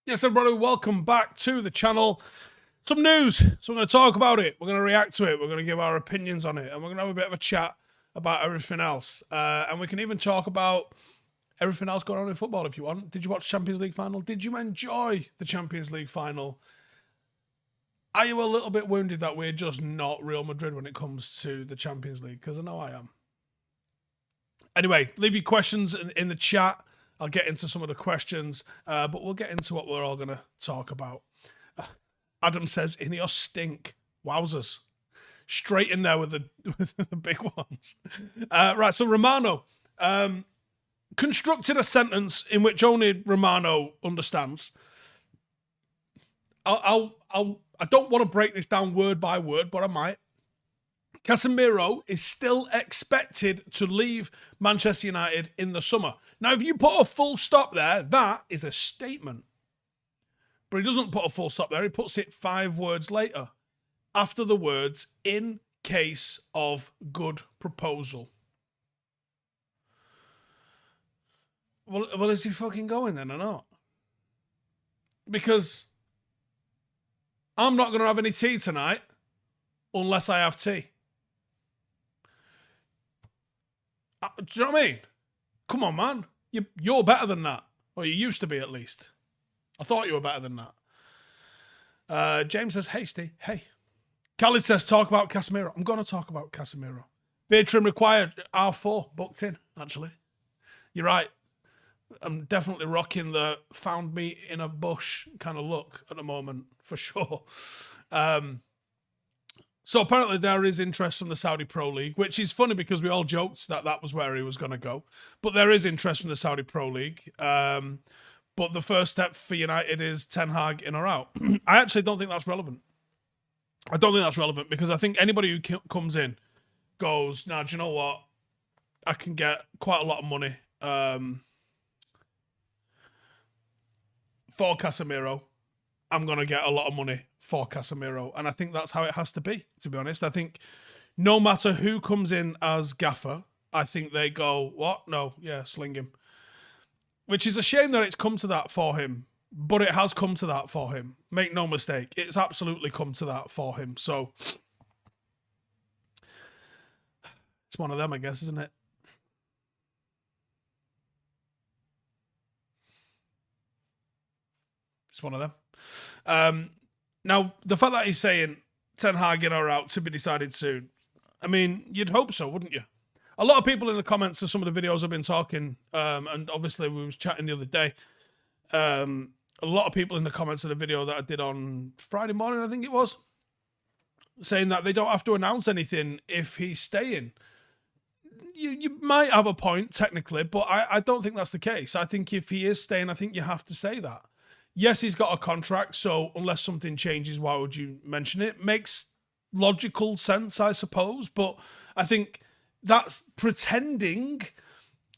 Yes, everybody, welcome back to the channel. Some news, so we're going to talk about it. We're going to react to it. We're going to give our opinions on it. And we're going to have a bit of a chat about everything else. And we can even talk about everything else going on in football if you want. Did you watch the Champions League final? Did you enjoy the Champions League final? Are you a little bit wounded that we're just not Real Madrid when it comes to the Champions League? Because I know I am. Anyway, leave your questions in the chat. I'll get into some of the questions, but we'll get into what we're all going to talk about. Adam says, INEOS stink. Wowzers. Straight in there with the big ones. Right, so Romano constructed a sentence in which only Romano understands. I don't want to break this down word by word, but I might. Casemiro is still expected to leave Manchester United in the summer. Now, if you put a full stop there, that is a statement. But he doesn't put a full stop there. He puts it 5 words later, after the words, in case of good proposal. Well, is he fucking going then or not? Because I'm not going to have any tea tonight unless I have tea. Do you know what I mean? Come on, man. You're better than that. Or you used to be, at least. I thought you were better than that. James says, hey, Steve. Hey. Khalid says, talk about Casemiro. I'm going to talk about Casemiro. Beard trim required. R4 booked in, actually. You're right. I'm definitely rocking the found me in a bush kind of look at the moment, for sure. So apparently there is interest from the Saudi Pro League, which is funny because we all joked that that was where he was going to go. But there is interest from the Saudi Pro League. But the first step for United is Ten Hag in or out. I actually don't think that's relevant. I don't think that's relevant because I think anybody who comes in goes, now, do you know what? I can get quite a lot of money for Casemiro. I'm going to get a lot of money for Casemiro. And I think that's how it has to be honest. I think no matter who comes in as gaffer, I think they go, what? No, yeah, sling him. Which is a shame that it's come to that for him. But it has come to that for him. Make no mistake. It's absolutely come to that for him. So it's one of them, I guess, isn't it? It's one of them. Now, the fact that he's saying Ten Hag in or out to be decided soon, I mean, you'd hope so, wouldn't you? A lot of people in the comments of some of the videos I've been talking, and obviously we was chatting the other day, a lot of people in the comments of the video that I did on Friday morning, I think it was, saying that they don't have to announce anything if he's staying. You might have a point, technically, but I don't think that's the case. I think if he is staying, I think you have to say that. Yes, he's got a contract, so unless something changes, why would you mention it? Makes logical sense, I suppose, but I think that's pretending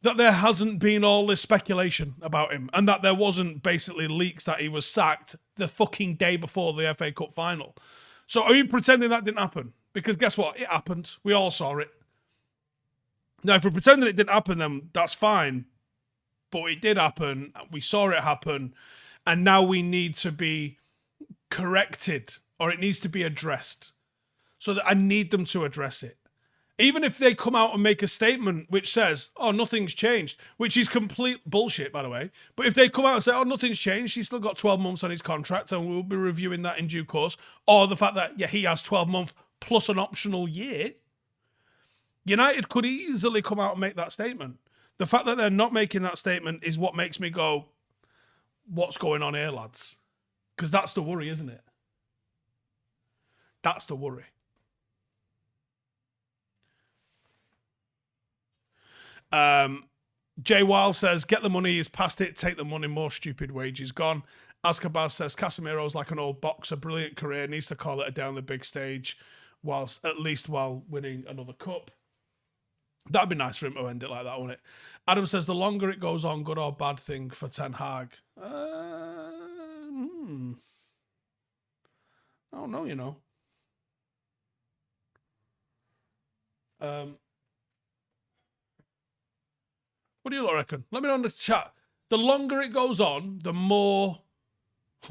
that there hasn't been all this speculation about him and that there wasn't basically leaks that he was sacked the fucking day before the FA Cup final. So are you pretending that didn't happen? Because guess what? It happened. We all saw it. Now, if we're pretending it didn't happen, then that's fine. But it did happen. We saw it happen. And now we need to be corrected, or it needs to be addressed. So that I need them to address it. Even if they come out and make a statement which says, oh, nothing's changed, which is complete bullshit, by the way. But if they come out and say, oh, nothing's changed, he's still got 12 months on his contract and we'll be reviewing that in due course. Or the fact that, yeah, he has 12 months plus an optional year. United could easily come out and make that statement. The fact that they're not making that statement is what makes me go, what's going on here, lads? Because that's the worry, isn't it? That's the worry. Jay Wild says, get the money, he's past it, take the money, more stupid wages gone. Azkabaz says, Casemiro's like an old boxer, brilliant career, needs to call it a day on the big stage, whilst at least while winning another cup. That'd be nice for him to end it like that, wouldn't it? Adam says, the longer it goes on, good or bad thing for Ten Hag. I don't know, you know. What do you reckon? Let me know in the chat. The longer it goes on, the more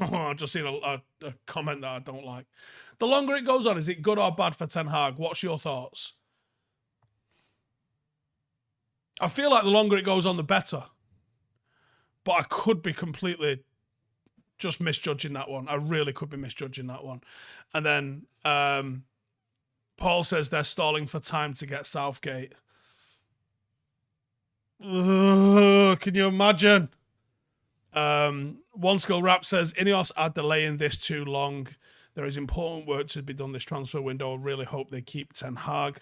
I've just seen a comment that I don't like. The longer it goes on, is it good or bad for Ten Hag? What's your thoughts? I feel like the longer it goes on, the better. But I could be completely just misjudging that one. I really could be misjudging that one. And then Paul says they're stalling for time to get Southgate. Ugh, can you imagine? One Skill Rap says INEOS are delaying this too long. There is important work to be done this transfer window. I really hope they keep Ten Hag.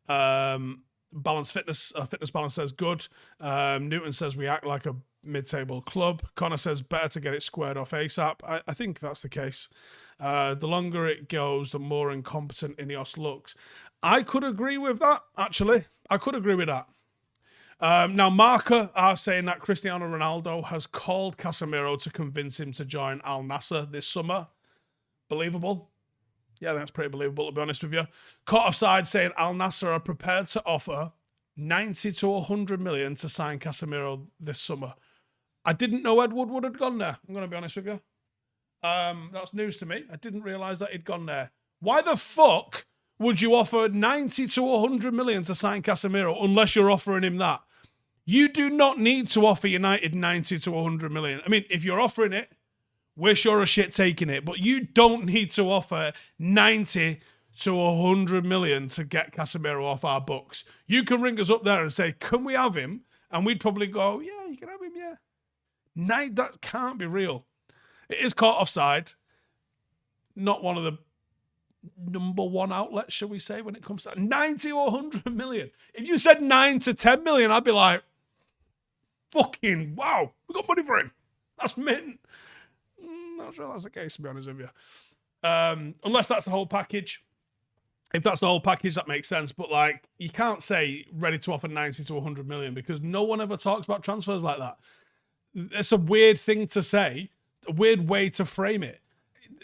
Balance Fitness Balance says good. Newton says we act like a mid-table club. Connor says better to get it squared off ASAP. I think that's the case. The longer it goes, the more incompetent INEOS looks. I could agree with that, actually. I could agree with that. Now, Marker are saying that Cristiano Ronaldo has called Casemiro to convince him to join Al Nassr this summer. Believable? Yeah, that's pretty believable, to be honest with you. Caught offside saying Al Nassr are prepared to offer 90 to 100 million to sign Casemiro this summer. I didn't know Ed Woodward had gone there, I'm going to be honest with you. That's news to me. I didn't realise that he'd gone there. Why the fuck would you offer 90 to 100 million to sign Casemiro unless you're offering him that? You do not need to offer United 90 to 100 million. I mean, if you're offering it, we're sure as shit taking it. But you don't need to offer 90 to 100 million to get Casemiro off our books. You can ring us up there and say, can we have him? And we'd probably go, yeah, you can have him, yeah. That can't be real. It is caught offside. Not one of the number one outlets, shall we say, when it comes to 90 or 100 million. If you said 9 to 10 million, I'd be like, fucking wow, we got money for him. That's mint. Not sure that's the case, to be honest with you. Unless that's the whole package. If that's the whole package, that makes sense. But like, you can't say ready to offer 90 to 100 million because no one ever talks about transfers like that. It's a weird thing to say, a weird way to frame it.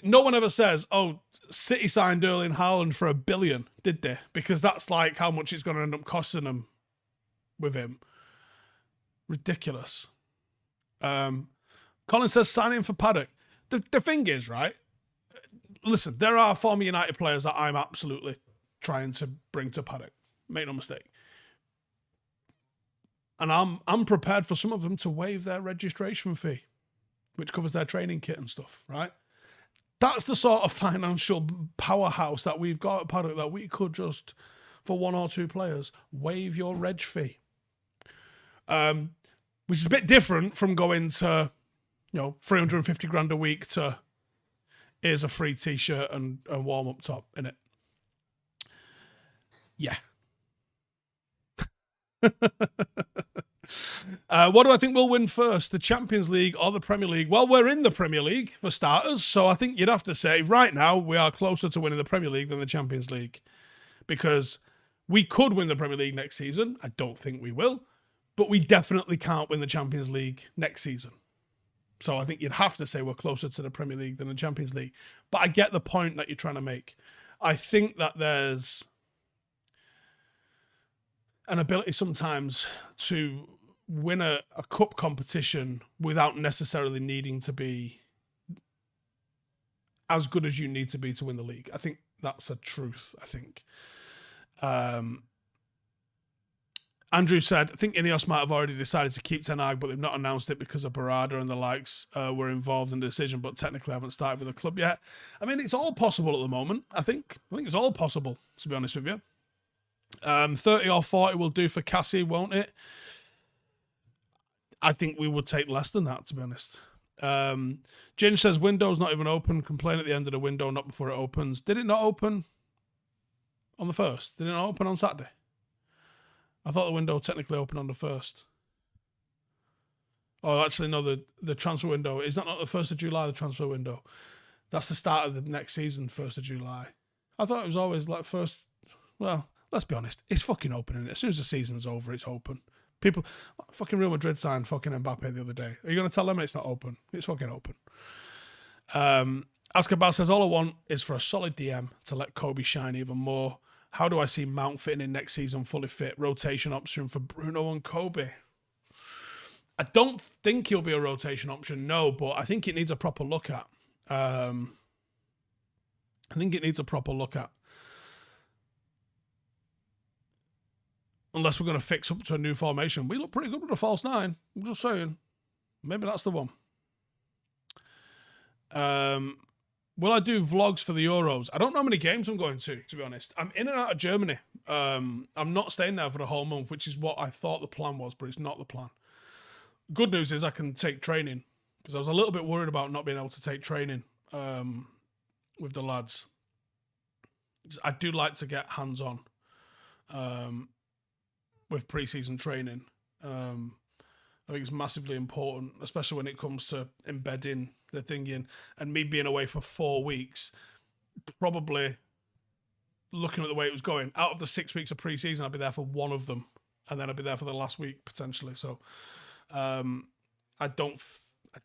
No one ever says, oh, City signed Erling Haaland for $1 billion, did they? Because that's like how much it's going to end up costing them with him. Ridiculous. Colin says signing for Paddock. The thing is, right? Listen, there are former United players that I'm absolutely trying to bring to Paddock. Make no mistake. And I'm prepared for some of them to waive their registration fee, which covers their training kit and stuff, right? That's the sort of financial powerhouse that we've got at Paddock, that we could just, for one or two players, waive your reg fee. Which is a bit different from going to, 350 grand a week to here's a free t-shirt and warm-up top, innit? Yeah. What do I think will win first, the Champions League or the Premier League? Well, we're in the Premier League for starters, so I think you'd have to say right now we are closer to winning the Premier League than the Champions League, because we could win the Premier League next season. I don't think we will, but we definitely can't win the Champions League next season. So I think you'd have to say we're closer to the Premier League than the Champions League. But I get the point that you're trying to make. I think that there's an ability sometimes to win a cup competition without necessarily needing to be as good as you need to be to win the league. I think that's a truth, I think. Andrew said, I think INEOS might have already decided to keep Ten Hag, but they've not announced it because of Barada and the likes were involved in the decision, but technically haven't started with the club yet. I mean, it's all possible at the moment, I think. I think it's all possible, to be honest with you. 30 or 40 will do for Cassie, won't it? I think we would take less than that, to be honest. Ginge says, window's not even open. Complain at the end of the window, not before it opens. Did it not open on the 1st? Did it not open on Saturday? I thought the window technically opened on the 1st. Oh, actually, no, the transfer window. Is that not the 1st of July, the transfer window? That's the start of the next season, 1st of July. I thought it was always like first. Well, let's be honest. It's fucking opening. As soon as the season's over, it's open. People, fucking Real Madrid signed fucking Mbappe the other day. Are you going to tell them it's not open? It's fucking open. Ascabar says, all I want is for a solid DM to let Kobe shine even more. How do I see Mount fitting in next season fully fit? Rotation option for Bruno and Kobe. I don't think he'll be a rotation option, no, but I think it needs a proper look at. Unless we're going to fix up to a new formation. We look pretty good with a false 9. I'm just saying. Maybe that's the one. Will I do vlogs for the Euros? I don't know how many games I'm going to be honest. I'm in and out of Germany. I'm not staying there for the whole month, which is what I thought the plan was, but it's not the plan. Good news is I can take training, because I was a little bit worried about not being able to take training with the lads. I do like to get hands-on with pre-season training. I think it's massively important, especially when it comes to embedding the thing in. And me being away for 4 weeks, probably looking at the way it was going, out of the 6 weeks of pre-season, I'd be there for one of them, and then I'd be there for the last week potentially. So I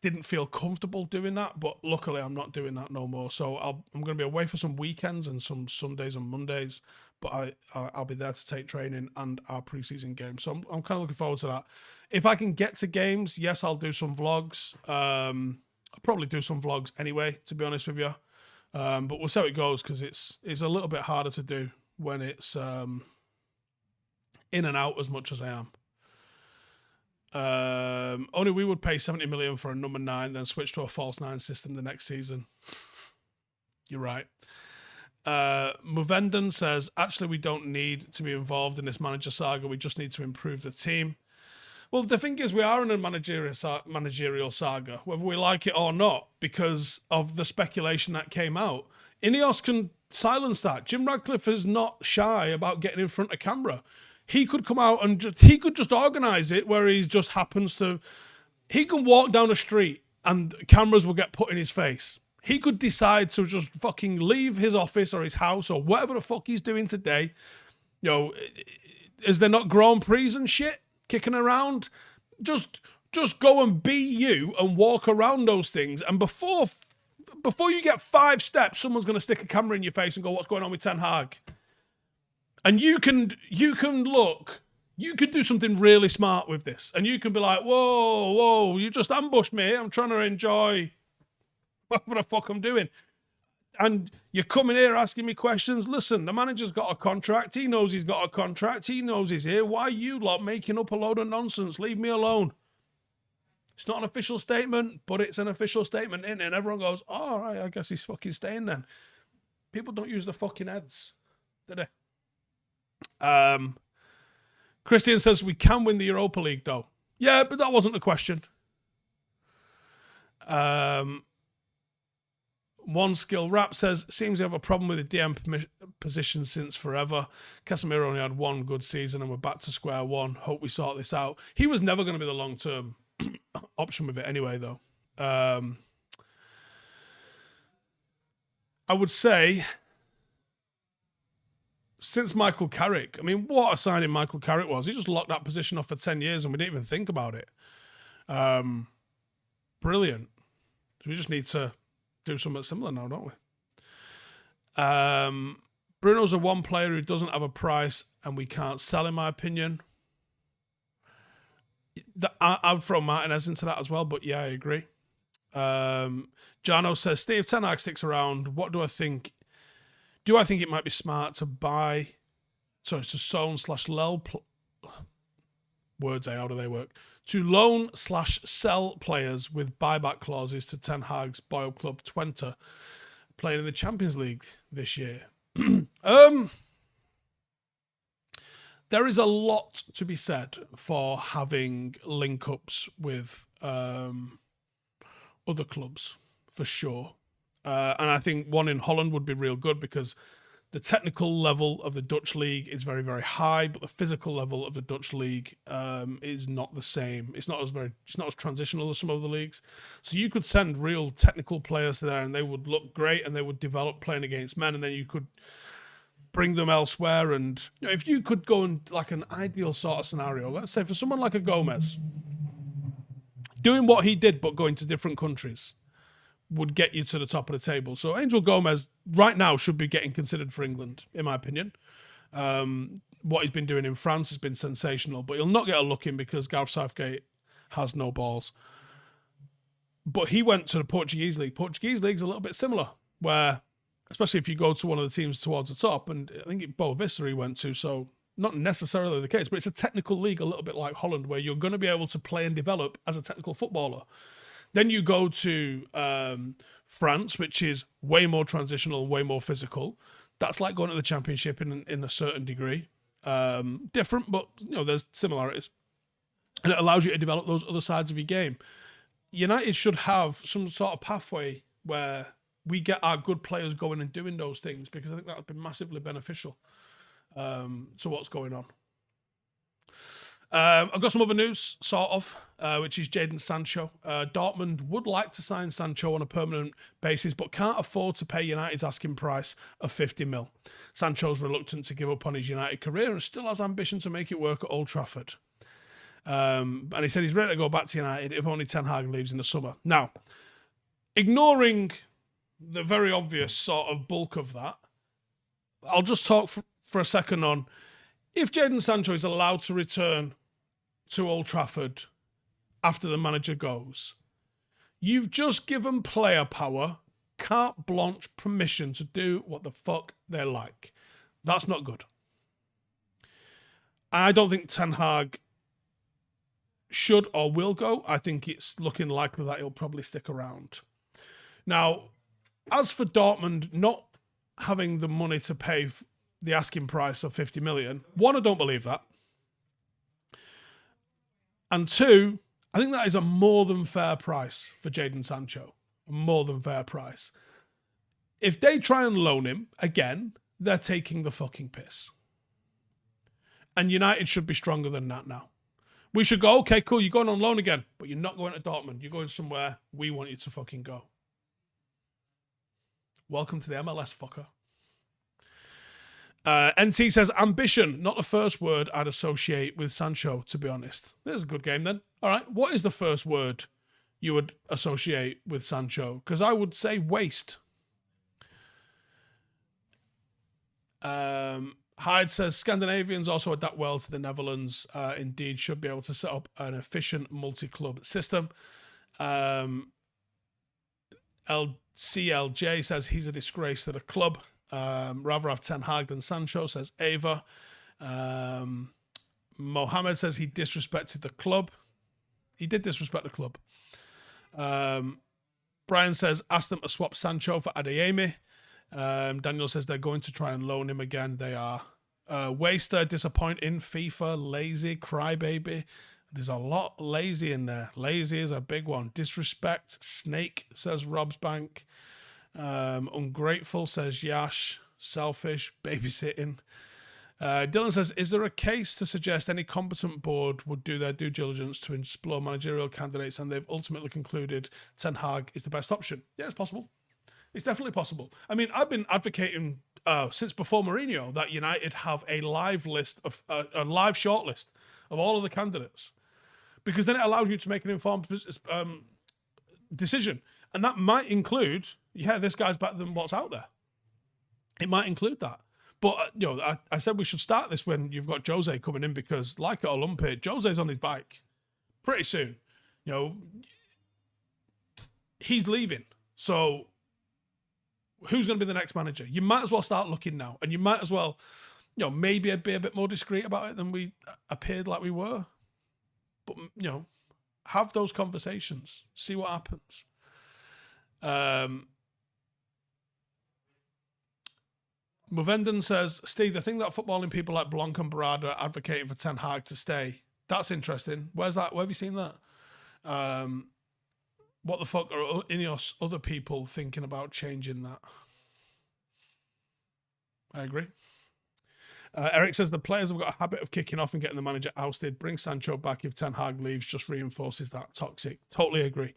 didn't feel comfortable doing that, but luckily I'm not doing that no more. So I'm going to be away for some weekends and some Sundays and Mondays, but I'll be there to take training and our preseason game. So I'm kind of looking forward to that. If I can get to games, yes, I'll do some vlogs. I'll probably do some vlogs anyway, to be honest with you. But we'll see how it goes, because it's a little bit harder to do when it's in and out as much as I am. Only we would pay 70 million for a number 9, then switch to a false 9 system the next season. You're right. Muvendan says, actually, we don't need to be involved in this manager saga. We just need to improve the team. Well, the thing is, we are in a managerial saga, whether we like it or not, because of the speculation that came out. INEOS can silence that. Jim Ratcliffe is not shy about getting in front of camera. He could come out and he could just organise it where he just happens to... He can walk down the street and cameras will get put in his face. He could decide to just fucking leave his office or his house or whatever the fuck he's doing today. You know, is there not Grand Prix and shit kicking around? Just go and be you and walk around those things. And before you get 5 steps, someone's going to stick a camera in your face and go, what's going on with Ten Hag? And you can look, you could do something really smart with this. And you can be like, whoa, you just ambushed me. I'm trying to enjoy whatever the fuck I'm doing. And you're coming here asking me questions. Listen, the manager's got a contract. He knows he's got a contract. He knows he's here. Why are you lot making up a load of nonsense? Leave me alone. It's not an official statement, but it's an official statement, isn't it? And everyone goes, oh, all right, I guess he's fucking staying then. People don't use their fucking heads, do they? Christian says we can win the Europa League though. Yeah, but that wasn't the question. One Skill Rap says, seems to have a problem with the DM position since forever. Casemiro only had 1 good season and we're back to square one. Hope we sort this out. He was never going to be the long-term option with it anyway, though. I would say, since Michael Carrick, I mean, what a signing Michael Carrick was. He just locked that position off for 10 years and we didn't even think about it. Brilliant. So we just need to do something similar now, don't we? Bruno's a one player who doesn't have a price and we can't sell, in my opinion. I'd throw Martinez into that as well, but yeah, I agree. Jano says, Steve, Ten Hag sticks around. What do I think? Do I think it might be smart to buy... Sorry, to Sown/Lel... Words, how do they work? To loan/sell players with buyback clauses to Ten Hag's Boyle Club Twente playing in the Champions League this year. There is a lot to be said for having link-ups with other clubs, for sure. And I think one in Holland would be real good because the technical level of the Dutch league is very, very high, but the physical level of the Dutch league is not the same. It's not as transitional as some other leagues. So you could send real technical players there and they would look great and they would develop playing against men, and then you could bring them elsewhere. And you know, if you could go in like an ideal sort of scenario, let's say for someone like a Gomez, doing what he did but going to different countries would get you to the top of the table. So Angel Gomez right now should be getting considered for England, in my opinion. What he's been doing in France has been sensational, but he'll not get a look in because Gareth Southgate has no balls. But he went to the Portuguese league. Portuguese league's a little bit similar, where, especially if you go to one of the teams towards the top, and I think Boa Vista he went to, so not necessarily the case, but it's a technical league a little bit like Holland, where you're going to be able to play and develop as a technical footballer. Then you go to France, which is way more transitional and way more physical. That's like going to the Championship in a certain degree. Different, but there's similarities. And it allows you to develop those other sides of your game. United should have some sort of pathway where we get our good players going and doing those things, because I think that would be massively beneficial to what's going on. I've got some other news, sort of, which is Jadon Sancho. Dortmund would like to sign Sancho on a permanent basis, but can't afford to pay United's asking price of 50 mil. Sancho's reluctant to give up on his United career and still has ambition to make it work at Old Trafford. And he said he's ready to go back to United if only Ten Hag leaves in the summer. Now, ignoring the very obvious sort of bulk of that, I'll just talk for a second on if Jadon Sancho is allowed to return to Old Trafford after the manager goes. You've just given player power carte blanche permission to do what the fuck they like. That's not good. I don't think Ten Hag should or will go. I think it's looking likely that he'll probably stick around. Now, as for Dortmund not having the money to pay the asking price of 50 million, one, I don't believe that. And two, I think that is a more than fair price for Jadon Sancho. A more than fair price. If they try and loan him, again, they're taking the fucking piss. And United should be stronger than that now. We should go, okay, cool, you're going on loan again, but you're not going to Dortmund. You're going somewhere we want you to fucking go. Welcome to the MLS, fucker. NT says, ambition, not the first word I'd associate with Sancho, to be honest. There's a good game then. All right, what is the first word you would associate with Sancho? Because I would say waste. Hyde says, Scandinavians also adapt well to the Netherlands. Indeed, should be able to set up an efficient multi-club system. LCLJ says, he's a disgrace to the club. Rather have Ten Hag than Sancho, says Ava. Mohammed says he disrespected the club. He did disrespect the club. Brian says, ask them to swap Sancho for Adeyemi. Daniel says they're going to try and loan him again. They are. Waster, disappointing, FIFA, lazy, crybaby. There's a lot lazy in there. Lazy is a big one. Disrespect, snake, says Robsbank. Ungrateful, says Yash. Selfish, babysitting. Dylan says, is there a case to suggest any competent board would do their due diligence to explore managerial candidates and they've ultimately concluded Ten Hag is the best option? Yeah, it's possible. It's definitely possible. I mean, I've been advocating since before Mourinho that United have a live list of a live shortlist of all of the candidates, because then it allows you to make an informed decision, and that might include, yeah, this guy's better than what's out there. It might include that. But I said we should start this when you've got Jose coming in, because like it or lump it, Jose's on his bike pretty soon. He's leaving, so who's going to be the next manager? You might as well start looking now, and you might as well, maybe be a bit more discreet about it than we appeared like we were. But have those conversations, see what happens. Movenden says, Steve, the thing that footballing people like Blanc and Barada are advocating for Ten Hag to stay. That's interesting. Where's that? Where have you seen that? What the fuck are INEOS other people thinking about changing that? I agree. Erik says the players have got a habit of kicking off and getting the manager ousted. Bring Sancho back if Ten Hag leaves, just reinforces that. Toxic. Totally agree.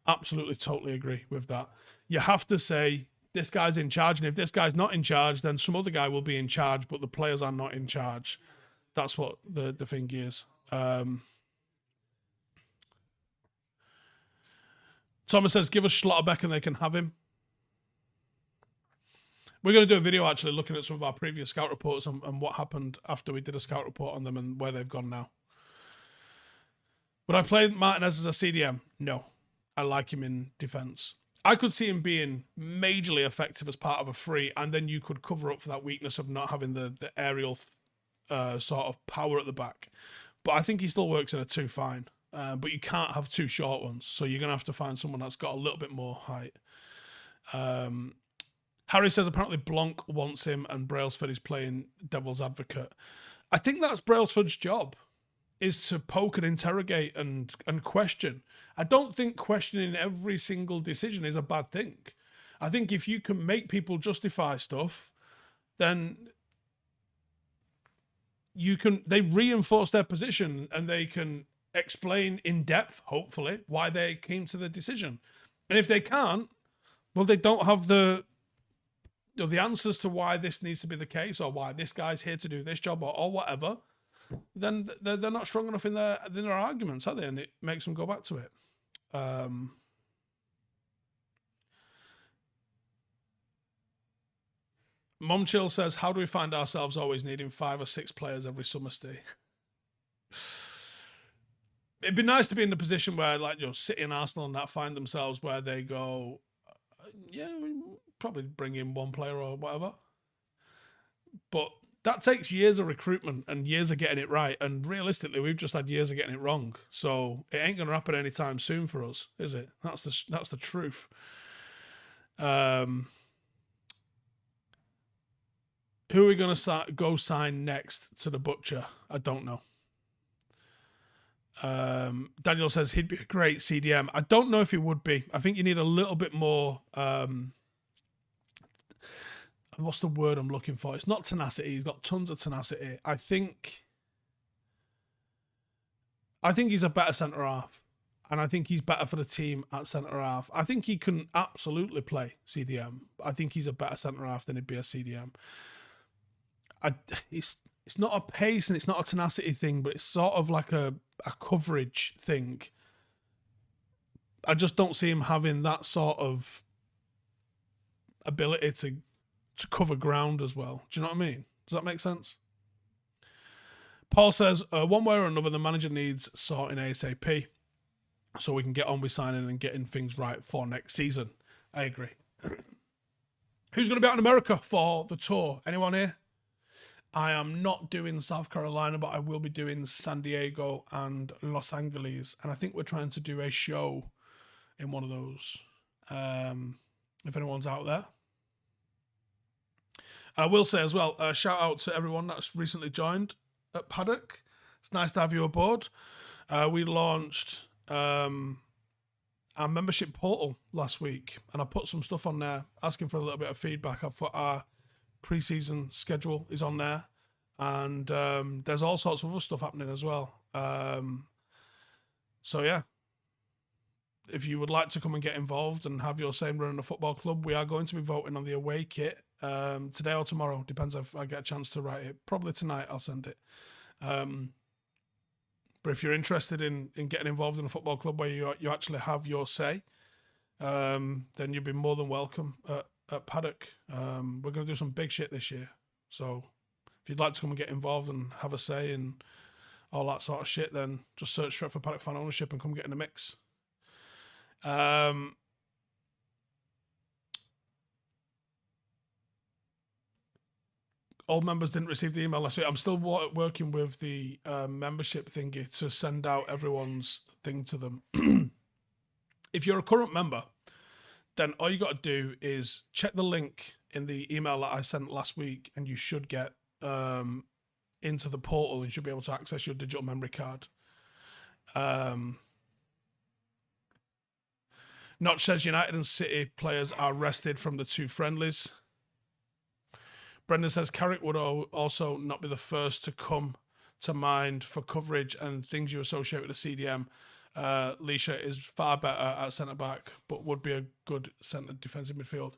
Absolutely, totally agree with that. You have to say, this guy's in charge, and if this guy's not in charge, then some other guy will be in charge, but the players are not in charge. That's what the thing is. Thomas says, give us Schlotterbeck and they can have him. We're going to do a video actually looking at some of our previous scout reports and what happened after we did a scout report on them and where they've gone now. Would I play Martinez as a CDM? No. I like him in defence. I could see him being majorly effective as part of a free, and then you could cover up for that weakness of not having the aerial sort of power at the back. But I think he still works in a 2 fine. But you can't have 2 short ones, so you're going to have to find someone that's got a little bit more height. Harry says apparently Blanc wants him and Brailsford is playing devil's advocate. I think that's Brailsford's job, is to poke and interrogate and question. I don't think questioning every single decision is a bad thing. I think if you can make people justify stuff, then they reinforce their position and they can explain in depth, hopefully, why they came to the decision. And if they can't, well, they don't have the answers to why this needs to be the case or why this guy's here to do this job or whatever, then they're not strong enough in their arguments, are they? And it makes them go back to it. Mom Chill says, how do we find ourselves always needing 5 or 6 players every summer stay? It'd be nice to be in the position where, like, City and Arsenal and that find themselves where they go, yeah, we probably bring in 1 player or whatever. But that takes years of recruitment and years of getting it right. And realistically, we've just had years of getting it wrong. So it ain't going to happen anytime soon for us, is it? That's the truth. Who are we going to go sign next to the butcher? I don't know. Daniel says he'd be a great CDM. I don't know if he would be. I think you need a little bit more... what's the word I'm looking for? It's not tenacity. He's got tons of tenacity. I think he's a better centre-half. And I think he's better for the team at centre-half. I think he can absolutely play CDM. I think he's a better centre-half than he'd be a CDM. It's not a pace and it's not a tenacity thing, but it's sort of like a coverage thing. I just don't see him having that sort of ability to cover ground as well. Do you know what I mean? Does that make sense? Paul says, one way or another, the manager needs sorting ASAP so we can get on with signing and getting things right for next season. I agree. Who's going to be out in America for the tour? Anyone here? I am not doing South Carolina, but I will be doing San Diego and Los Angeles. And I think we're trying to do a show in one of those. If anyone's out there. And I will say as well, shout out to everyone that's recently joined at Paddock. It's nice to have you aboard. We launched our membership portal last week, and I put some stuff on there asking for a little bit of feedback. I've put our pre-season schedule is on there, and there's all sorts of other stuff happening as well. So yeah, if you would like to come and get involved and have your same run in a football club, we are going to be voting on the away kit today or tomorrow. Depends if I get a chance to write it. Probably tonight I'll send it. But if you're interested in getting involved in a football club where you actually have your say, then you'd be more than welcome at Paddock. We're going to do some big shit this year. So if you'd like to come and get involved and have a say and all that sort of shit, then just search straight for Paddock Fan Ownership and come get in the mix. Old members didn't receive the email last week. I'm still working with the membership thingy to send out everyone's thing to them. If you're a current member, then all you got to do is check the link in the email that I sent last week, and you should get into the portal and you should be able to access your digital memory card. Notch says United and City players are rested from the 2 friendlies. Brendan says Carrick would also not be the first to come to mind for coverage and things you associate with the CDM. Leisha is far better at centre-back, but would be a good centre defensive midfield.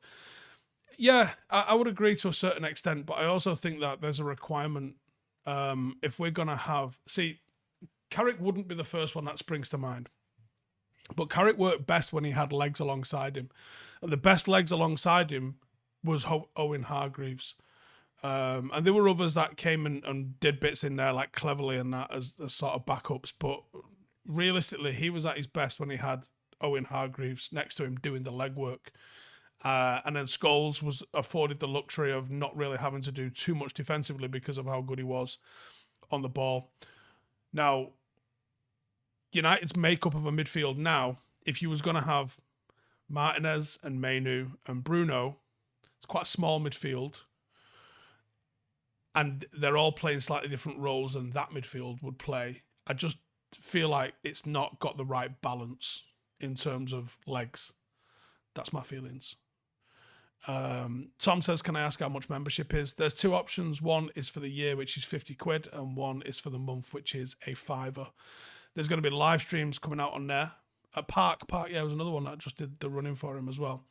Yeah, I would agree to a certain extent, but I also think that there's a requirement if we're going to have... See, Carrick wouldn't be the first one that springs to mind, but Carrick worked best when he had legs alongside him. And the best legs alongside him was Owen Hargreaves. And there were others that came and did bits in there like Cleverly and that as sort of backups, but realistically, he was at his best when he had Owen Hargreaves next to him doing the legwork. And then Scholes was afforded the luxury of not really having to do too much defensively because of how good he was on the ball. Now, United's makeup of a midfield now, if you was going to have Martinez and Mainu and Bruno, it's quite a small midfield. And they're all playing slightly different roles than that midfield would play. I just feel like it's not got the right balance in terms of legs. That's my feelings. Tom says, can I ask how much membership is? There's two options. One is for the year, which is 50 quid, and one is for the month, which is a £5. There's going to be live streams coming out on there. At Park, yeah, was another one that just did the running for him as well.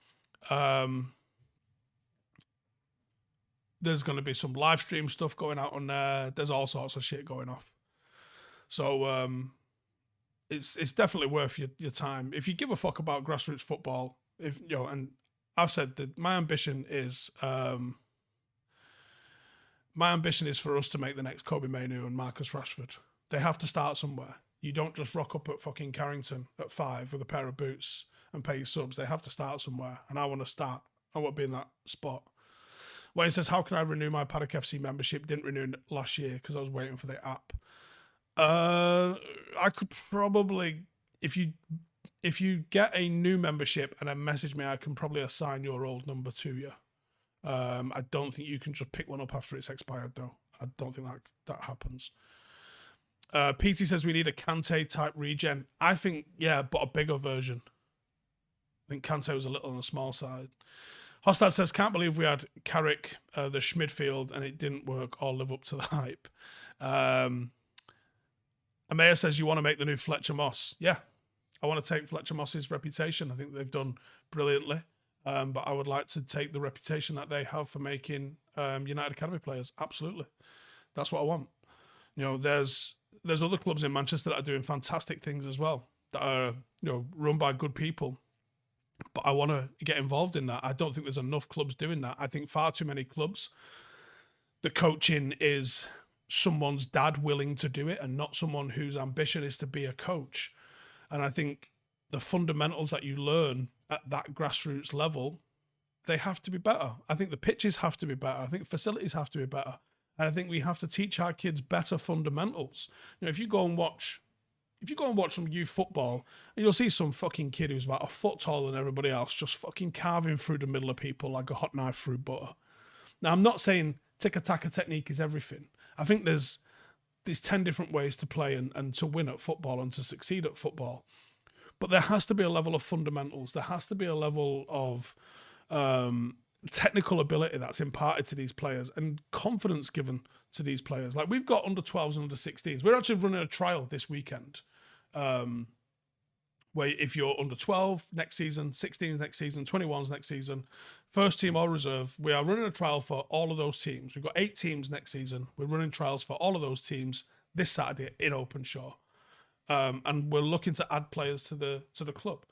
There's going to be some live stream stuff going out on there. There's all sorts of shit going off. So it's definitely worth your time. If you give a fuck about grassroots football, and I've said that my ambition is for us to make the next Kobe Mainu and Marcus Rashford. They have to start somewhere. You don't just rock up at fucking Carrington at 5 with a pair of boots and pay your subs. They have to start somewhere, and I want to start. I want to be in that spot. Wayne says, how can I renew my Paddock FC membership? Didn't renew it last year because I was waiting for the app. I could probably, if you get a new membership and then message me, I can probably assign your old number to you. I don't think you can just pick one up after it's expired, though. I don't think that happens. PT says we need a Kante type regen. I think, yeah, but a bigger version. I think Kante was a little on the small side. Hostad says, can't believe we had Carrick, the Schmidfield, and it didn't work or live up to the hype. Amaya says, you want to make the new Fletcher Moss. Yeah, I want to take Fletcher Moss's reputation. I think they've done brilliantly. But I would like to take the reputation that they have for making United Academy players. Absolutely. That's what I want. There's other clubs in Manchester that are doing fantastic things as well, that are run by good people. But I want to get involved in that. I don't think there's enough clubs doing that. I think far too many clubs, the coaching is someone's dad willing to do it and not someone whose ambition is to be a coach. And I think the fundamentals that you learn at that grassroots level, they have to be better. I think the pitches have to be better. I think facilities have to be better. And I think we have to teach our kids better fundamentals. If you go and watch some youth football, and you'll see some fucking kid who's about a foot taller than everybody else, just fucking carving through the middle of people like a hot knife through butter. Now, I'm not saying tiki-taka technique is everything. I think there's 10 different ways to play and to win at football and to succeed at football. But there has to be a level of fundamentals. There has to be a level of technical ability that's imparted to these players and confidence given to these players. Like, we've got under 12s and under 16s. We're actually running a trial this weekend where if you're under 12 next season, 16s next season, 21s next season, first team or reserve, we are running a trial for all of those teams. We've got 8 teams next season. We're running trials for all of those teams this Saturday in Openshaw. And we're looking to add players to the club.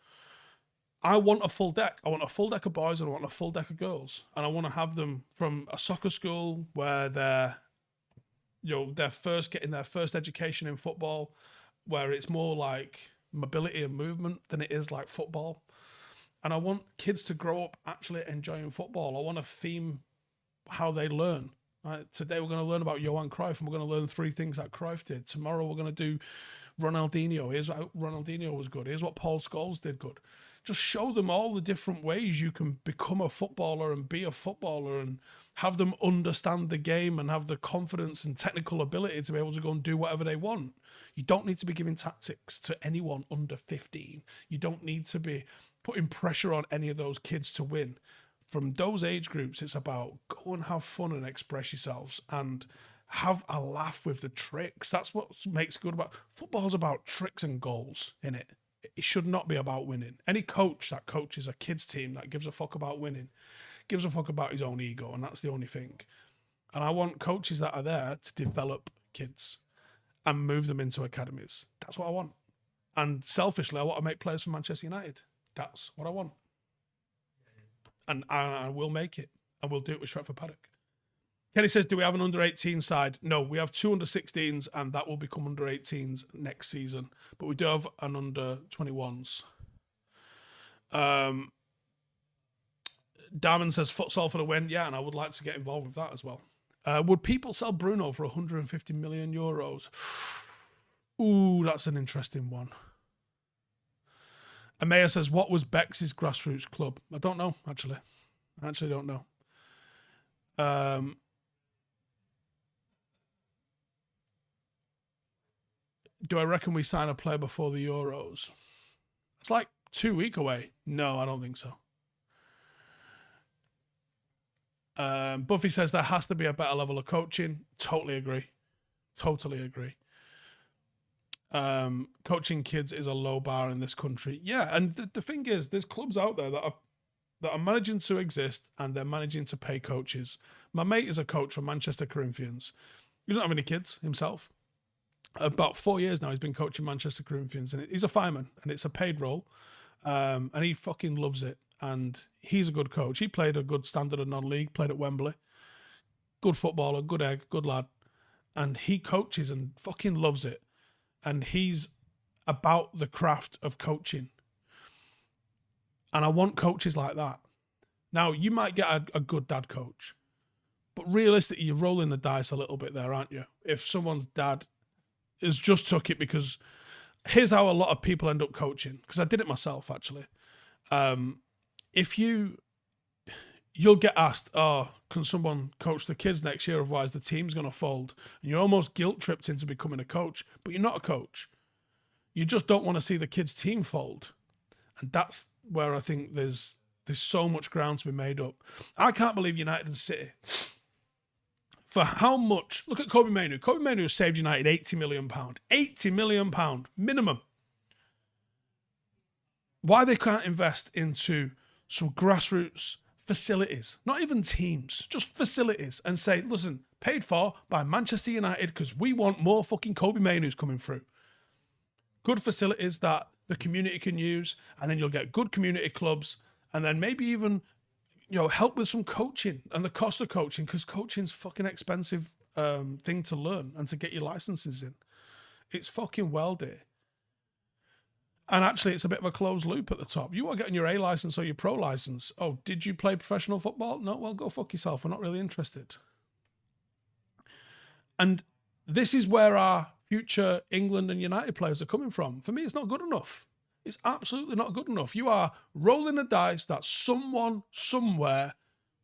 I want a full deck. I want a full deck of boys and I want a full deck of girls. And I want to have them from a soccer school where they're getting their first education in football, where it's more like mobility and movement than it is like football. And I want kids to grow up actually enjoying football. I want to theme how they learn. Right? Today we're going to learn about Johan Cruyff, and we're going to learn 3 things that Cruyff did. Tomorrow we're going to do Ronaldinho. Here's what Ronaldinho was good. Here's what Paul Scholes did good. Just show them all the different ways you can become a footballer and be a footballer, and have them understand the game and have the confidence and technical ability to be able to go and do whatever they want. You don't need to be giving tactics to anyone under 15. You don't need to be putting pressure on any of those kids to win. From those age groups, it's about go and have fun and express yourselves and have a laugh with the tricks. That's what makes good about football's about tricks and goals, innit? It should not be about winning. Any coach that coaches a kids team that gives a fuck about winning gives a fuck about his own ego, and that's the only thing. And I want coaches that are there to develop kids and move them into academies. That's what I want. And selfishly, I want to make players for Manchester United. That's what I want. And I will make it. And we'll do it with Stretford Paddock. Kenny says, do we have an under-18 side? No, we have 2 under-16s, and that will become under-18s next season. But we do have an under-21s. Darman says, futsal for the win. Yeah, and I would like to get involved with that as well. Would people sell Bruno for 150 million euros? Ooh, that's an interesting one. Amaya says, what was Bex's Grassroots club? I don't know, actually. I actually don't know. Do I reckon we sign a player before the Euros? It's like 2 weeks away. No, I don't think so. Buffy says there has to be a better level of coaching. Totally agree. Totally agree. Coaching kids is a low bar in this country. Yeah, and the thing is, there's clubs out there that are managing to exist, and they're managing to pay coaches. My mate is a coach for Manchester Corinthians. He doesn't have any kids himself. About 4 years now, he's been coaching Manchester Corinthians, and he's a fireman, and it's a paid role, and he fucking loves it. And he's a good coach. He played a good standard of non-league, played at Wembley. Good footballer, good egg, good lad. And he coaches and fucking loves it. And he's about the craft of coaching. And I want coaches like that. Now, you might get a good dad coach, but realistically, you're rolling the dice a little bit there, aren't you? If someone's dad has just took it, because here's how a lot of people end up coaching, because I did it myself, actually. If you'll get asked, oh, can someone coach the kids next year? Otherwise the team's going to fold. And you're almost guilt tripped into becoming a coach, but you're not a coach. You just don't want to see the kids' team fold. And that's where I think there's so much ground to be made up. I can't believe United and City, for how much, look at Kobe Mainoo. Kobe Mainoo saved United £80 million. £80 million minimum. Why they can't invest into some grassroots facilities, not even teams, just facilities, and say, listen, paid for by Manchester United because we want more fucking Kobe Mainoos coming through. Good facilities that the community can use, and then you'll get good community clubs, and then maybe even, help with some coaching and the cost of coaching, because coaching's fucking expensive thing to learn and to get your licenses in. It's fucking well, dear. And actually, it's a bit of a closed loop at the top. You are getting your A license or your pro license. Oh, did you play professional football? No, well, go fuck yourself. We're not really interested. And this is where our future England and United players are coming from. For me, it's not good enough. It's absolutely not good enough. You are rolling the dice that someone somewhere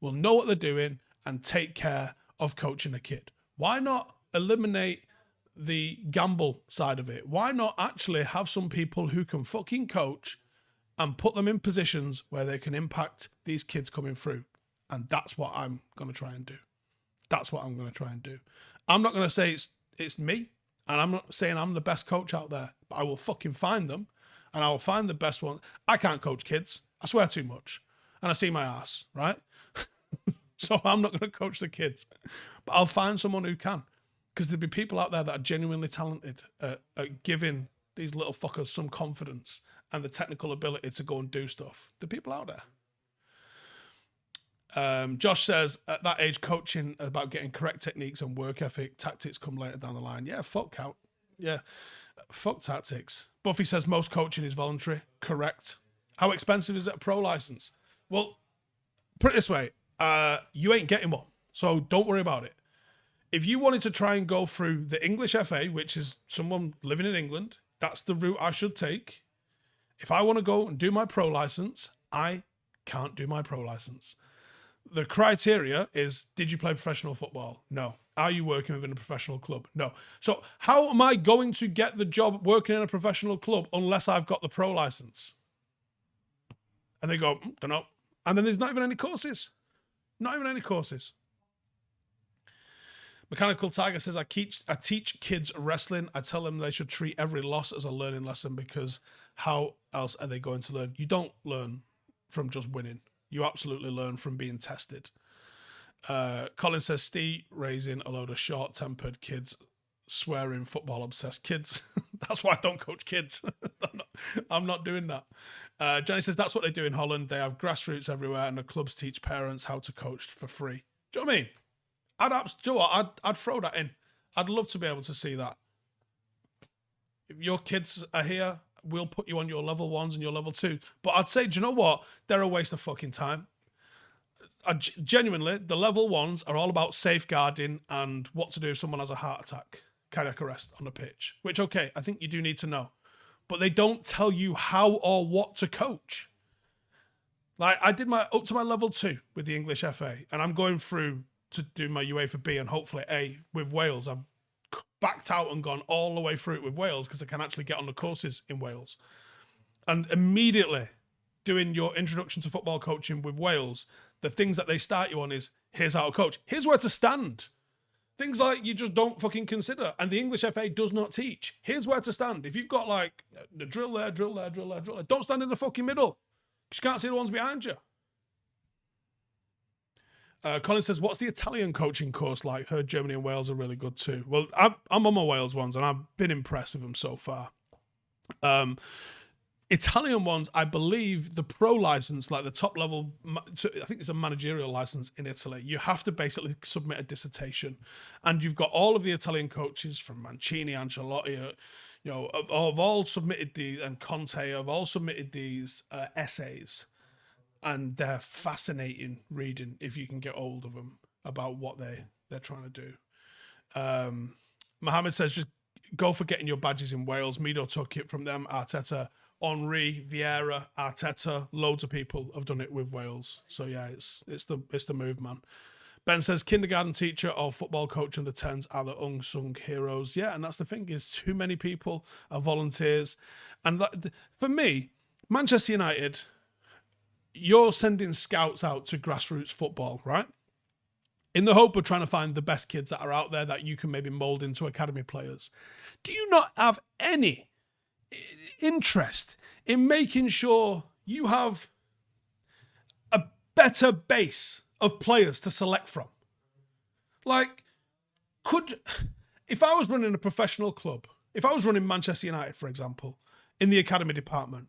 will know what they're doing and take care of coaching a kid. Why not eliminate the gamble side of it? Why not actually have some people who can fucking coach and put them in positions where they can impact these kids coming through? And that's what I'm going to try and do. That's what I'm going to try and do. I'm not going to say it's me, and I'm not saying I'm the best coach out there, but I will fucking find them, and I will find the best ones. I can't coach kids. I swear too much. And I see my ass, right? So I'm not going to coach the kids, but I'll find someone who can. Because there'll be people out there that are genuinely talented at giving these little fuckers some confidence and the technical ability to go and do stuff. The people out there. Josh says, at that age, coaching about getting correct techniques and work ethic, tactics come later down the line. Yeah, fuck tactics. Buffy says most coaching is voluntary. Correct. How expensive is a pro license? Well, put it this way. You ain't getting one, so don't worry about it. If you wanted to try and go through the English FA, which is someone living in England, that's the route I should take. If I want to go and do my pro license, I can't do my pro license. The criteria is, did you play professional football? No. Are you working within a professional club? No. So how am I going to get the job working in a professional club unless I've got the pro license? And they go, don't know. And then there's not even any courses. Not even any courses. Mechanical Tiger says, I teach kids wrestling. I tell them they should treat every loss as a learning lesson, because how else are they going to learn? You don't learn from just winning. You absolutely learn from being tested. Colin says, Steve raising a load of short-tempered kids, swearing, football-obsessed kids. That's why I don't coach kids. I'm not doing that. Jenny says, that's what they do in Holland. They have grassroots everywhere, and the clubs teach parents how to coach for free. Do you know what I mean? Do you know what? I'd throw that in. I'd love to be able to see that. If your kids are here, we'll put you on your level 1s and your level 2. But I'd say, do you know what? They're a waste of fucking time. Genuinely, the level 1s are all about safeguarding and what to do if someone has a heart attack, cardiac arrest on the pitch. Which, okay, I think you do need to know. But they don't tell you how or what to coach. Like, I did up to my level 2 with the English FA, and I'm going through to do my UEFA B and hopefully A with Wales. I've backed out and gone all the way through it with Wales because I can actually get on the courses in Wales. And immediately doing your introduction to football coaching with Wales, the things that they start you on is, here's how to coach. Here's where to stand. Things like you just don't fucking consider. And the English FA does not teach. Here's where to stand. If you've got like the drill there, don't stand in the fucking middle. You can't see the ones behind you. Colin says, what's the Italian coaching course like? Heard Germany and Wales are really good too. Well, I'm on my Wales ones and I've been impressed with them so far. Italian ones, I believe the pro license, like the top level, I think it's a managerial license in Italy. You have to basically submit a dissertation. And you've got all of the Italian coaches from Mancini, Ancelotti, have all submitted these, and Conte have all submitted these essays. And they're fascinating reading if you can get hold of them about what they're trying to do. Mohammed says, just go for getting your badges in Wales. Mido took it from them. Arteta, Henry, Vieira, Arteta, loads of people have done it with Wales. So yeah, it's the move, man. Ben says, kindergarten teacher or football coach under 10s are the unsung heroes. Yeah, and that's the thing, is too many people are volunteers. And for me, Manchester United, you're sending scouts out to grassroots football, right? In the hope of trying to find the best kids that are out there that you can maybe mould into academy players. Do you not have any interest in making sure you have a better base of players to select from? Like, if I was running a professional club, if I was running Manchester United, for example, in the academy department,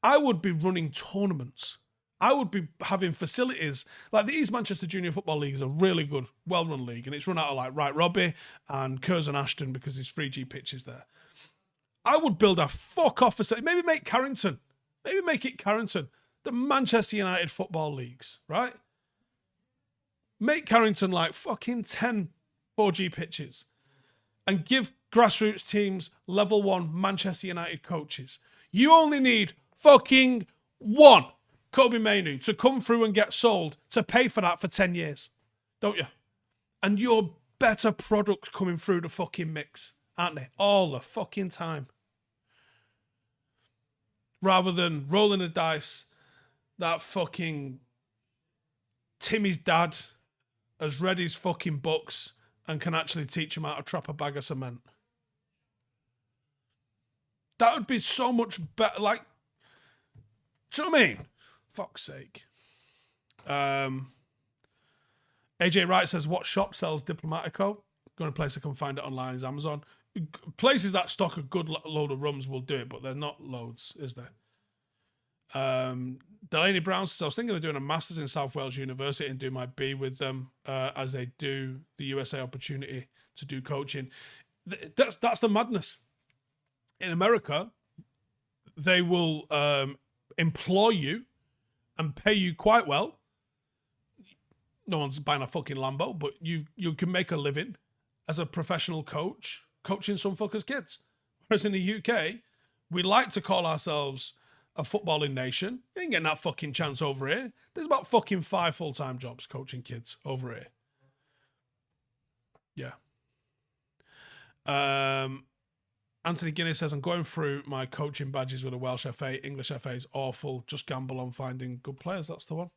I would be running tournaments. I would be having facilities. Like the East Manchester Junior Football League is a really good, well-run league, and it's run out of like Wright Robbie and Curzon Ashton because there's 3G pitches there. I would build a fuck-off facility. Maybe make Carrington. Maybe make it Carrington. The Manchester United Football Leagues, right? Make Carrington like fucking 10 4G pitches and give grassroots teams level 1 Manchester United coaches. You only need fucking one Kobe Mainu to come through and get sold to pay for that for 10 years, don't you? And your better products coming through the fucking mix, aren't they? All the fucking time. Rather than rolling the dice that fucking Timmy's dad has read his fucking books and can actually teach him how to trap a bag of cement. That would be so much better. Like, do you know what I mean? Fuck's sake. AJ Wright says, what shop sells Diplomatico? Going to place I can find it online is Amazon. Places that stock a good load of rums will do it, but they're not loads, is there? Delaney Brown says, I was thinking of doing a master's in South Wales University and do my B with them as they do the USA opportunity to do coaching. That's the madness. In America, they will employ you and pay you quite well. No one's buying a fucking Lambo, but you can make a living as a professional coach, coaching some fuckers' kids. Whereas in the UK, we like to call ourselves a footballing nation. You ain't getting that fucking chance over here. There's about fucking 5 full-time jobs coaching kids over here. Yeah. Anthony Guinness says, I'm going through my coaching badges with a Welsh FA. English FA is awful. Just gamble on finding good players. That's the one.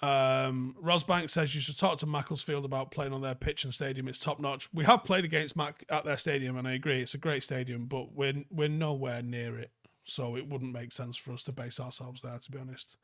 Rosbank says, you should talk to Macclesfield about playing on their pitch and stadium. It's top notch. We have played against Mac at their stadium, and I agree, it's a great stadium, but we're nowhere near it. So it wouldn't make sense for us to base ourselves there, to be honest.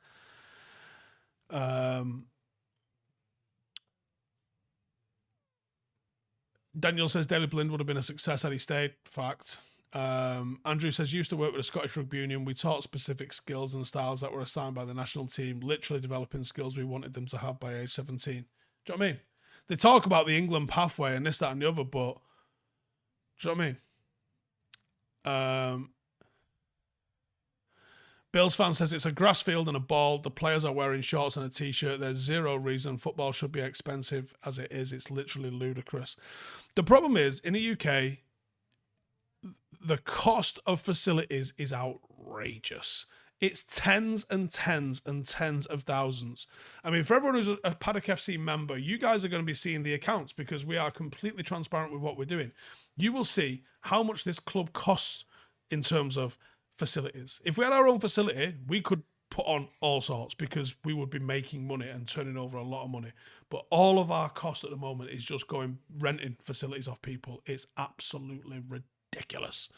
Daniel says Daley Blind would have been a success had he stayed. Fact. Andrew says, used to work with the Scottish Rugby Union. We taught specific skills and styles that were assigned by the national team, literally developing skills we wanted them to have by age 17. Do you know what I mean? They talk about the England pathway and this, that, and the other, but do you know what I mean? Bills fan says it's a grass field and a ball. The players are wearing shorts and a t-shirt. There's zero reason football should be expensive as it is. It's literally ludicrous. The problem is, in the UK, the cost of facilities is outrageous. It's tens and tens and tens of thousands. I mean, for everyone who's a Paddock FC member, you guys are going to be seeing the accounts because we are completely transparent with what we're doing. You will see how much this club costs in terms of facilities. If we had our own facility, we could put on all sorts because we would be making money and turning over a lot of money. But all of our cost at the moment is just going renting facilities off people. It's absolutely ridiculous.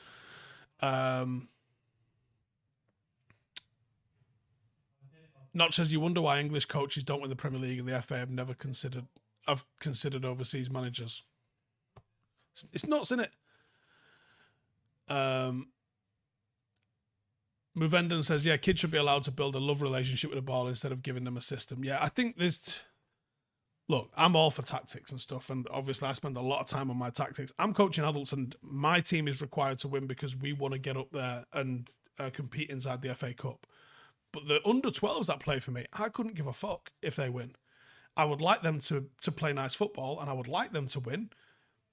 Notch says, you wonder why English coaches don't win the Premier League and the FA have never considered overseas managers. It's nuts, isn't it? Muvenden says, yeah, kids should be allowed to build a love relationship with the ball instead of giving them a system. Yeah, I think there's... Look, I'm all for tactics and stuff, and obviously I spend a lot of time on my tactics. I'm coaching adults, and my team is required to win because we want to get up there and compete inside the FA Cup. But the under-12s that play for me, I couldn't give a fuck if they win. I would like them to play nice football, and I would like them to win,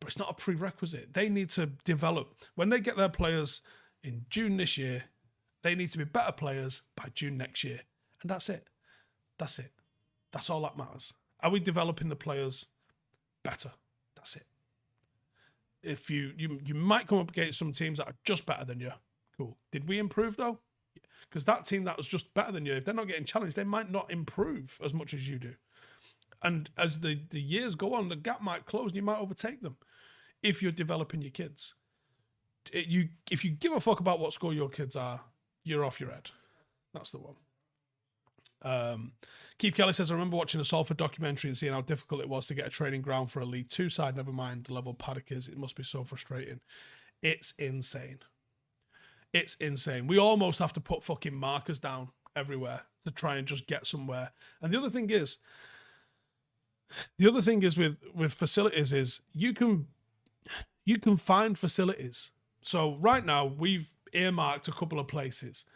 but it's not a prerequisite. They need to develop. When they get their players in June this year, they need to be better players by June next year. And that's it. That's it. That's all that matters. Are we developing the players better? That's it. If you might come up against some teams that are just better than you. Cool. Did we improve, though? Because that team that was just better than you, if they're not getting challenged, they might not improve as much as you do. And as the years go on, the gap might close and you might overtake them if you're developing your kids. If you give a fuck about what school your kids are, you're off your head. That's the one. Keith Kelly says, I remember watching a Salford documentary and seeing how difficult it was to get a training ground for a League Two side, never mind the level Paddock is. It must be so frustrating. It's insane. It's insane. We almost have to put fucking markers down everywhere to try and just get somewhere. And the other thing is with facilities is you can find facilities. So right now we've earmarked a couple of places,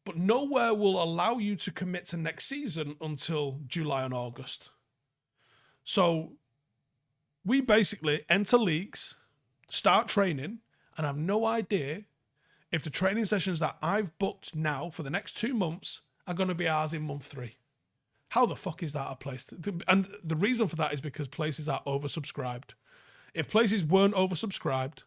but nowhere will allow you to commit to next season until July and August. So we basically enter leagues, start training, and have no idea if the training sessions that I've booked now for the next 2 months are going to be ours in month 3. How the fuck is that a place? And the reason for that is because places are oversubscribed. If places weren't oversubscribed,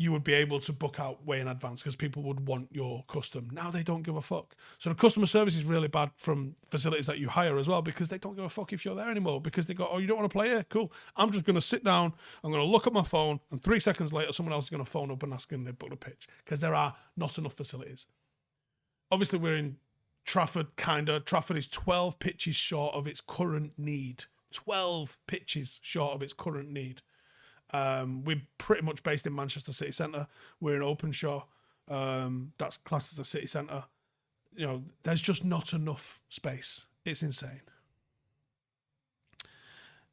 you would be able to book out way in advance because people would want your custom. Now they don't give a fuck. So the customer service is really bad from facilities that you hire as well because they don't give a fuck if you're there anymore because they go, oh, you don't want to play here? Cool. I'm just going to sit down, I'm going to look at my phone, and 3 seconds later, someone else is going to phone up and ask them to book the pitch because there are not enough facilities. Obviously, we're in Trafford, kinda. Trafford is 12 pitches short of its current need. 12 pitches short of its current need. We're pretty much based in Manchester City Centre. We're in Openshaw. That's classed as a city centre. You know, there's just not enough space. It's insane.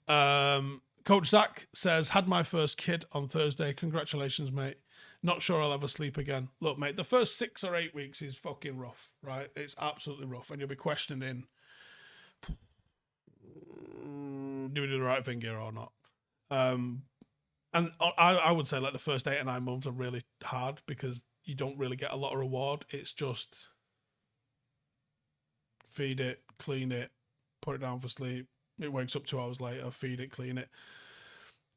Coach Zach says, had my first kid on Thursday. Congratulations, mate. Not sure I'll ever sleep again. Look, mate, the first 6 or 8 weeks is fucking rough, right? It's absolutely rough. And you'll be questioning, do we do the right thing here or not? And I would say like the first 8 or 9 months are really hard because you don't really get a lot of reward. It's just feed it, clean it, put it down for sleep. It wakes up 2 hours later, feed it, clean it.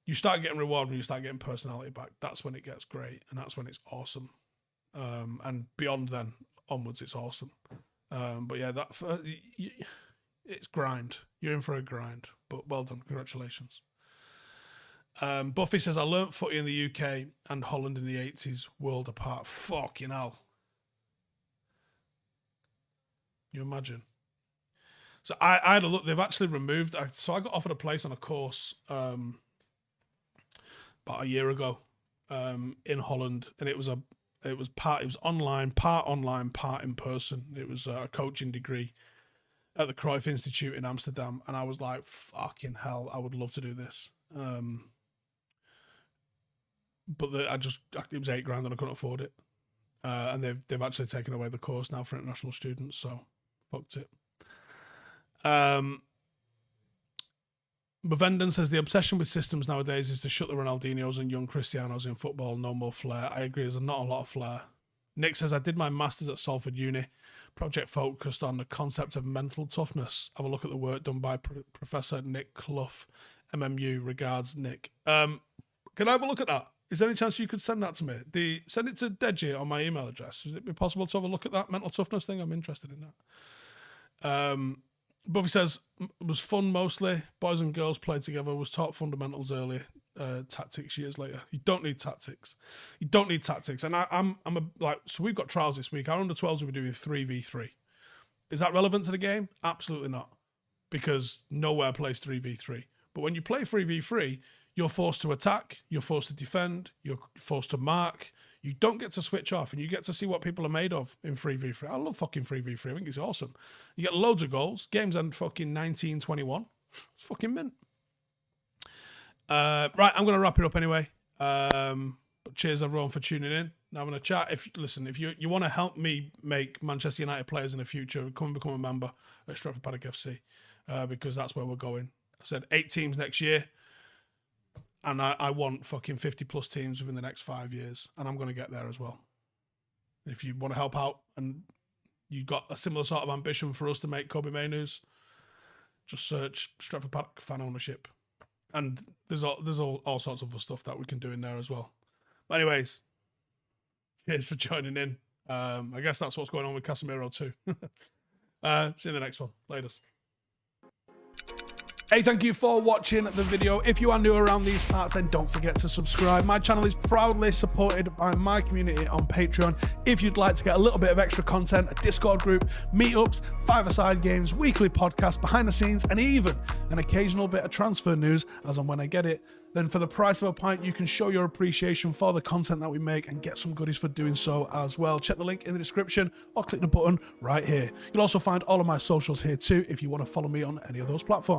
You start getting reward when you start getting personality back. That's when it gets great, and that's when it's awesome. And beyond then, onwards, it's awesome. But yeah, it's grind. You're in for a grind, but well done. Congratulations. Buffy says, I learnt footy in the UK and Holland in the 80s, world apart. Fucking hell. You imagine? So I had a look. They've actually removed. So I got offered a place on a course about a year ago in Holland, and it was online, part in person. It was a coaching degree. at the Cruyff Institute in Amsterdam, and I was like, fucking hell, I would love to do this. But it was £8,000 and I couldn't afford it. And they've actually taken away the course now for international students, so fucked it. Bavenden says the obsession with systems nowadays is to shut the Ronaldinhos and young Cristianos in football. No more flair. I agree. There's not a lot of flair. Nick says I did my masters at Salford Uni. Project focused on the concept of mental toughness. Have a look at the work done by Professor Nick Clough, MMU. Regards, Nick. Can I have a look at that? Is there any chance you could send that to me? Send it to Deji on my email address. Is it be possible to have a look at that mental toughness thing? I'm interested in that. Buffy says, it was fun mostly. Boys and girls played together. Was taught fundamentals early. Tactics years later. You don't need tactics. You don't need tactics. And so we've got trials this week. Our under 12s will be doing 3v3. Is that relevant to the game? Absolutely not. Because nowhere plays 3v3. But when you play 3v3, you're forced to attack, you're forced to defend, you're forced to mark. You don't get to switch off, and you get to see what people are made of in 3v3. I love fucking 3v3. I think it's awesome. You get loads of goals. Games end fucking 19-21. It's fucking mint. Right, I'm going to wrap it up anyway. But cheers everyone for tuning in. Now I'm going to chat. If you want to help me make Manchester United players in the future, come and become a member at Stratford Paddock FC, because that's where we're going. I said 8 teams next year. And I want fucking 50 plus teams within the next 5 years. And I'm going to get there as well. If you want to help out and you've got a similar sort of ambition for us to make Kobe Mainoo's, just search Stratford Paddock fan ownership. And there's all sorts of other stuff that we can do in there as well. But anyways, cheers for joining in. I guess that's what's going on with Casemiro too. See you in the next one. Laters. Hey, thank you for watching the video. If you are new around these parts, then don't forget to subscribe. My channel is proudly supported by my community on Patreon. If you'd like to get a little bit of extra content, a Discord group, meetups, five-a-side games, weekly podcasts, behind the scenes, and even an occasional bit of transfer news as and when I get it, then for the price of a pint, you can show your appreciation for the content that we make and get some goodies for doing so as well. Check the link in the description or click the button right here. You'll also find all of my socials here too if you want to follow me on any of those platforms.